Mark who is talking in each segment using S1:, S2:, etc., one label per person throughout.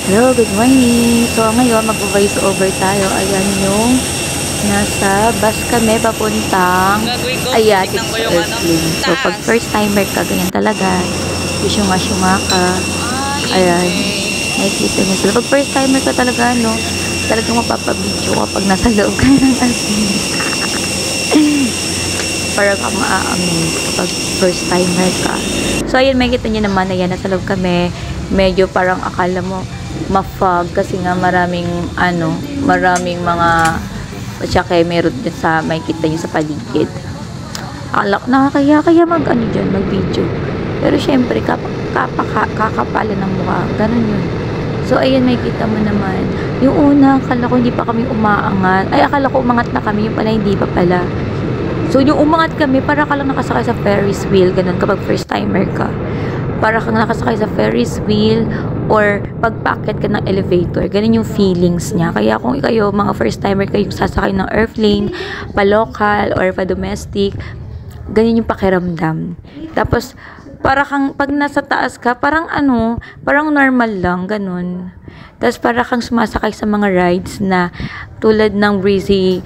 S1: Hello, good morning. So, ngayon, mag-voice over tayo. Ayan yung nasa bus kami papuntang
S2: Gagawin ko,
S1: Ayan,
S2: tignan ko
S1: it's
S2: yung ano,
S1: Earthling. So,
S2: taas.
S1: pag first timer ka, ganyan talaga. Syunga-syunga ka. Ayan. Nakikita niyo sila. Pag first timer ka talaga, no, talagang mapapabidyo kapag nasa loob ka ng asin. Parang ka maa-amaze kapag first timer ka. So, ayun, may kita niyo naman, ayan, nasa loob kami. Medyo parang akala mo ma-fog kasi nga maraming mga tsaka meron din sa may kita niyo sa paligid. Akala ko nakakaya mag-video. Pero syempre kakapalan ng mukha. Ganun yun. So, ayun, may kita mo naman. Yung una, akala ko hindi pa kami umaangat. Ay, akala ko umangat na kami. Yung pala, hindi pa pala. So, yung umangat kami, para ka lang nakasakay sa Ferris wheel. Ganun kapag first timer ka. Para kang nakasakay sa Ferris wheel or pagpaakyat ka ng elevator. Ganun yung feelings niya. Kaya kung kayo, mga first timer kayo sasakay ng airplane, pa-local or pa-domestic, ganyan yung pakiramdam. Tapos, pag nasa taas ka, parang normal lang, ganun. Tapos, kang sumasakay sa mga rides na tulad ng breezy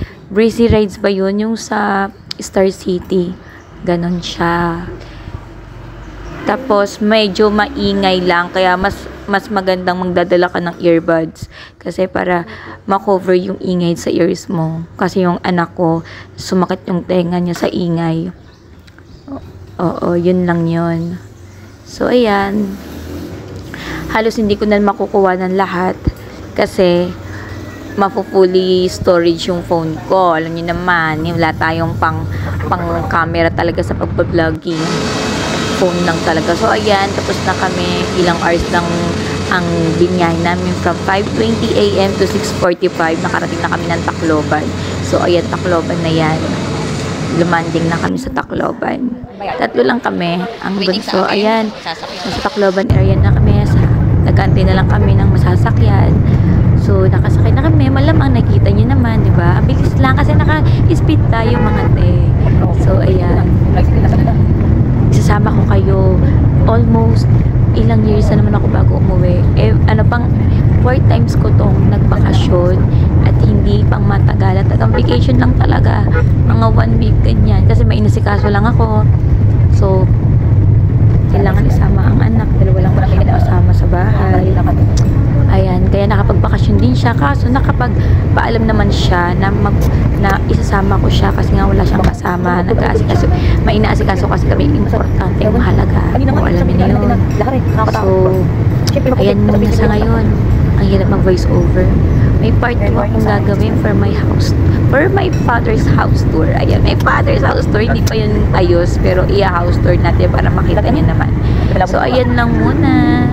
S1: rides ba yun? Yung sa Star City. Ganun siya. Tapos, medyo maingay lang. Kaya, mas magandang magdadala ka ng earbuds. Kasi para makover yung ingay sa ears mo. Kasi yung anak ko, sumakit yung tenga niya sa ingay. Oo, yun lang yun. So, ayan. Halos hindi ko na makukuha ng lahat. Kasi, mafu-fully storage yung phone ko. Alam niyo naman, wala tayong pang camera talaga sa pagbabloging. Phone lang talaga. So, ayan, tapos na kami. Ilang hours lang ang binyay namin from 5:20 AM to 6:45. Nakarating na kami ng Tacloban. So, ayan, Tacloban na yan. Lumanding na kami sa Tacloban. Tatlo lang kami. Ang bunso, ayan, nasa Tacloban area na kami. Nag-antay na lang kami ng masasakyan. So, nakasakay na kami. Malamang nakita niyo naman, di ba? Ang bilis lang kasi naka-speed tayo mga te. So, ayan. Isasama ko kayo. Almost ilang years na naman ako bago umuwi. 4 times ko tong nagbakasyon at hindi pang matagalan. Tagang vacation lang talaga. Mga 1 week ganyan. Kasi may inasikaso lang ako. So, kailangan isama ang anak. Dalawa lang kami kasama sa bahay. Ayan, kaya nakapagbakasyon din siya. Kaso nakapagpaalam naman siya na isasama ko siya kasi nga wala siyang kasama. Nag-aasikaso. May inaasikaso kasi kami importante, mahalaga. O, alam niyo na yun. So, ayan muna sa ngayon. Ang hirap mag-voice over. May part 2 akong gagawin for my father's house tour. Ayan, my father's house tour. Hindi pa yun ayos, pero house tour natin para makita niyo naman. So, ayan lang muna.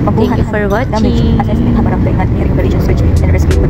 S1: Thank you for watching.
S3: Assessment, hamarang, hearing, search, and rescue.